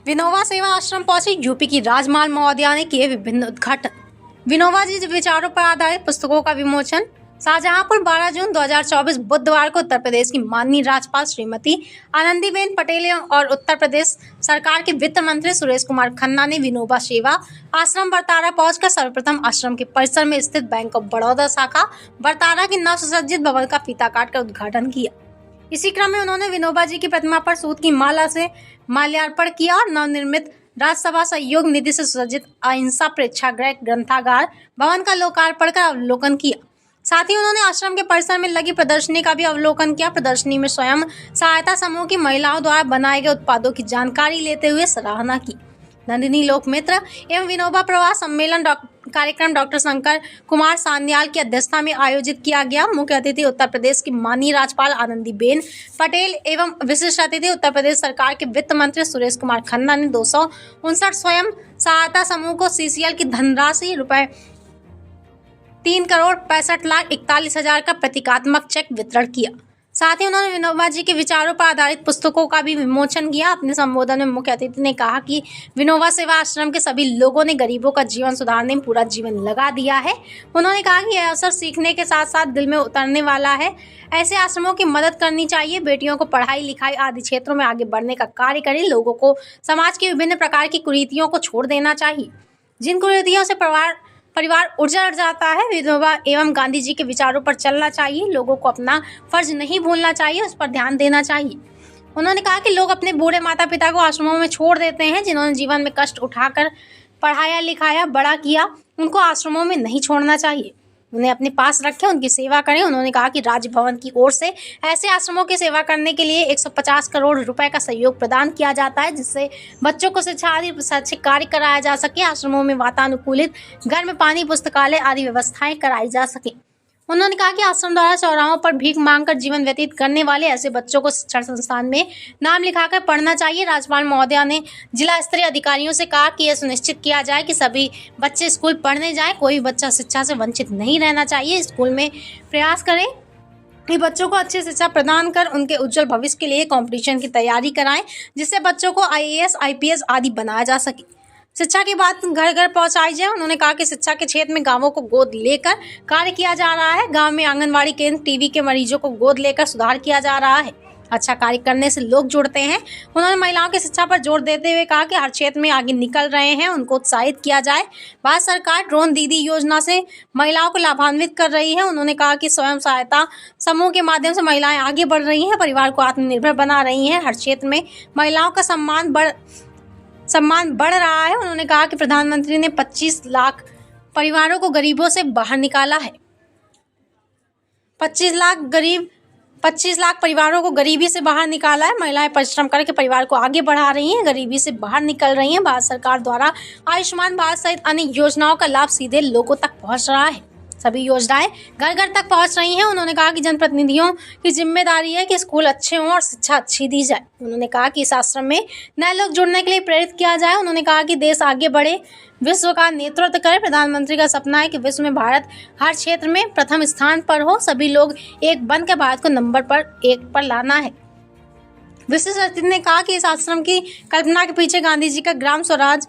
विनोबा सेवा आश्रम पहुंची यूपी की राजमाल महोदया ने किए विभिन्न उद्घाटन। विनोबा जी विचारों पर आधारित पुस्तकों का विमोचन। शाहजहांपुर 12 जून 2024 बुधवार को उत्तर प्रदेश की माननीय राज्यपाल श्रीमती आनंदीबेन पटेल और उत्तर प्रदेश सरकार के वित्त मंत्री सुरेश कुमार खन्ना ने विनोबा सेवा आश्रम बरतारा पहुंचकर सर्वप्रथम आश्रम के परिसर में स्थित बैंक ऑफ बड़ौदा शाखा बरतारा के नव सुसज्जित भवन का फीता काटकर उद्घाटन किया। इसी क्रम में उन्होंने विनोबा जी की प्रतिमा पर सूत की माला से माल्यार्पण किया और नवनिर्मित राज्यसभा सहयोग निधि से सुसज्जित अहिंसा प्रेक्षागृह ग्रंथागार भवन का लोकार्पण कर अवलोकन किया। साथ ही उन्होंने आश्रम के परिसर में लगी प्रदर्शनी का भी अवलोकन किया। प्रदर्शनी में स्वयं सहायता समूह की महिलाओं द्वारा बनाए गए उत्पादों की जानकारी लेते हुए सराहना की। नंदिनी लोकमित्र एवं विनोबा प्रवास सम्मेलन कार्यक्रम डॉक्टर शंकर कुमार सान्याल की अध्यक्षता में आयोजित किया गया। मुख्य अतिथि उत्तर प्रदेश की माननीय राज्यपाल आनंदीबेन पटेल एवं विशिष्ट अतिथि उत्तर प्रदेश सरकार के वित्त मंत्री सुरेश कुमार खन्ना ने 259 स्वयं सहायता समूह को सीसीएल की धनराशि रुपए 3,65,41,00,000 का प्रतीकात्मक चेक वितरण किया। साथ ही उन्होंने विनोबा जी के विचारों पर आधारित पुस्तकों का भी विमोचन किया। अपने संबोधन में मुख्य अतिथि ने कहा कि विनोबा सेवा आश्रम के सभी लोगों ने गरीबों का जीवन सुधारने में पूरा जीवन लगा दिया है। उन्होंने कहा कि यह अवसर सीखने के साथ साथ दिल में उतरने वाला है। ऐसे आश्रमों की मदद करनी चाहिए। बेटियों को पढ़ाई लिखाई आदि क्षेत्रों में आगे बढ़ने का कार्य करें। लोगों को समाज की विभिन्न प्रकार की कुरीतियों को छोड़ देना चाहिए, जिन कुरीतियों से परिवार उजड़ जाता है। विनोबा एवं गांधी जी के विचारों पर चलना चाहिए। लोगों को अपना फर्ज नहीं भूलना चाहिए, उस पर ध्यान देना चाहिए। उन्होंने कहा कि लोग अपने बूढ़े माता पिता को आश्रमों में छोड़ देते हैं, जिन्होंने जीवन में कष्ट उठाकर पढ़ाया लिखाया बड़ा किया, उनको आश्रमों में नहीं छोड़ना चाहिए। उन्हें अपने पास रखें, उनकी सेवा करें। उन्होंने कहा कि राजभवन की ओर से ऐसे आश्रमों की सेवा करने के लिए 150 करोड़ रुपए का सहयोग प्रदान किया जाता है, जिससे बच्चों को शिक्षा आदि शैक्षिक कार्य कराया जा सके। आश्रमों में वातानुकूलित गर्म पानी, पुस्तकालय आदि व्यवस्थाएं कराई जा सके। उन्होंने कहा कि आश्रम द्वारा चौराहों पर भीख मांगकर जीवन व्यतीत करने वाले ऐसे बच्चों को शिक्षण संस्थान में नाम लिखाकर पढ़ना चाहिए। राज्यपाल महोदया ने जिला स्तरीय अधिकारियों से कहा कि यह सुनिश्चित किया जाए कि सभी बच्चे स्कूल पढ़ने जाएं। कोई बच्चा शिक्षा से वंचित नहीं रहना चाहिए। स्कूल में प्रयास करें कि बच्चों को अच्छी शिक्षा प्रदान कर उनके उज्जवल भविष्य के लिए कंपटीशन की तैयारी कराएं, जिससे बच्चों को IAS IPS आदि बनाया जा सके। शिक्षा की बात घर घर पहुंचाई जाए। उन्होंने कहा कि शिक्षा के क्षेत्र में गांवों को गोद लेकर कार्य किया जा रहा है। गांव में आंगनवाड़ी केंद्र, टीबी के मरीजों को गोद लेकर सुधार किया जा रहा है। अच्छा कार्य करने से लोग जुड़ते हैं। उन्होंने महिलाओं की शिक्षा पर जोर देते हुए कहा कि हर क्षेत्र में आगे निकल रहे हैं, उनको उत्साहित किया जाए। भारत सरकार ड्रोन दीदी योजना से महिलाओं को लाभान्वित कर रही है। उन्होंने कहा कि स्वयं सहायता समूह के माध्यम से महिलाएं आगे बढ़ रही हैं, परिवार को आत्मनिर्भर बना रही हैं। हर क्षेत्र में महिलाओं का सम्मान बढ़ रहा है। उन्होंने कहा कि प्रधानमंत्री ने 25 लाख परिवारों को गरीबों से बाहर निकाला है। 25 लाख परिवारों को गरीबी से बाहर निकाला है। महिलाएं परिश्रम करके परिवार को आगे बढ़ा रही हैं, गरीबी से बाहर निकल रही हैं। भारत सरकार द्वारा आयुष्मान भारत सहित अन्य योजनाओं का लाभ सीधे लोगों तक पहुंच रहा है। सभी योजनाएं घर घर तक पहुंच रही हैं। उन्होंने कहा कि जनप्रतिनिधियों की जिम्मेदारी है कि स्कूल अच्छे हों और शिक्षा अच्छी दी जाए। उन्होंने कहा कि इस आश्रम में नए लोग जुड़ने के लिए प्रेरित किया जाए। उन्होंने कहा कि देश आगे बढ़े, विश्व का नेतृत्व करे। प्रधानमंत्री का सपना है कि विश्व में भारत हर क्षेत्र में प्रथम स्थान पर हो। सभी लोग एक बनकर भारत को नंबर 1 पर लाना है। विशिष्ट अतिथि ने कहा कि इस आश्रम की कल्पना के पीछे गांधी जी का ग्राम स्वराज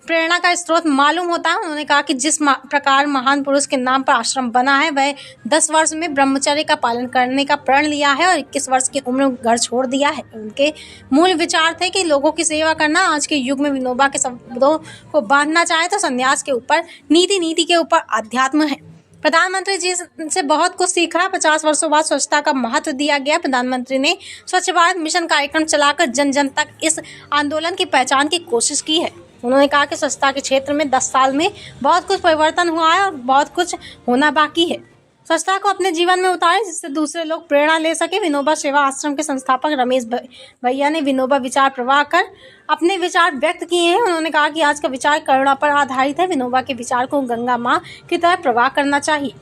प्रेरणा का स्रोत मालूम होता है। उन्होंने कहा कि जिस प्रकार महान पुरुष के नाम पर आश्रम बना है, वह 10 वर्ष में ब्रह्मचर्य का पालन करने का प्रण लिया है और 21 वर्ष की उम्र में घर छोड़ दिया है। उनके मूल विचार थे कि लोगों की सेवा करना। आज के युग में विनोबा के शब्दों को बांधना चाहे तो संन्यास के ऊपर नीति के ऊपर अध्यात्म है। प्रधानमंत्री जी से बहुत कुछ सीखा। 50 वर्षों बाद स्वच्छता का महत्व दिया गया। प्रधानमंत्री ने स्वच्छ भारत मिशन कार्यक्रम चलाकर जन जन तक इस आंदोलन की पहचान की कोशिश की है। उन्होंने कहा कि स्वच्छता के क्षेत्र में 10 साल में बहुत कुछ परिवर्तन हुआ है और बहुत कुछ होना बाकी है। स्वच्छता को अपने जीवन में उतारें, जिससे दूसरे लोग प्रेरणा ले सके। विनोबा सेवा आश्रम के संस्थापक रमेश भैया ने विनोबा विचार प्रवाह कर अपने विचार व्यक्त किए हैं। उन्होंने कहा कि आज का विचार करुणा पर आधारित है। विनोबा के विचार को गंगा माँ की तरह प्रवाह करना चाहिए।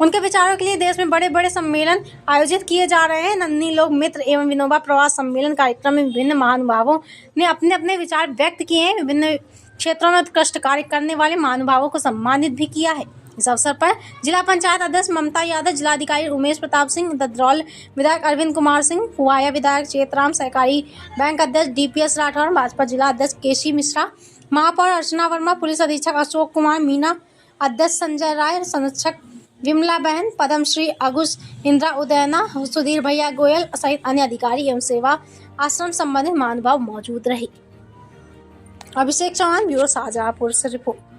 उनके विचारों के लिए देश में बड़े बड़े सम्मेलन आयोजित किए जा रहे हैं। नन्ही लोक मित्र एवं विनोबा प्रवास सम्मेलन कार्यक्रम में विभिन्न महानुभावों ने अपने अपने विचार व्यक्त किए हैं। विभिन्न क्षेत्रों में उत्कृष्ट कार्य करने वाले महानुभावों को सम्मानित भी किया है। इस अवसर पर जिला पंचायत अध्यक्ष ममता यादव, जिलाधिकारी उमेश प्रताप सिंह, ददरौल विधायक अरविंद कुमार सिंह, पुवाया विधायक चेतराम, सहकारी बैंक अध्यक्ष DPS राठौर, भाजपा जिला अध्यक्ष केसी मिश्रा, महापौर अर्चना वर्मा, पुलिस अधीक्षक अशोक कुमार मीना, अध्यक्ष संजय राय, संरक्षक विमला बहन, पद्मश्री अगुस इंद्रा उदयना, सुधीर भैया गोयल सहित अन्य अधिकारी एवं सेवा आश्रम संबंधित महानुभाव मौजूद रहे। अभिषेक चौहान, ब्यूरो शाहजहांपुर से रिपोर्ट।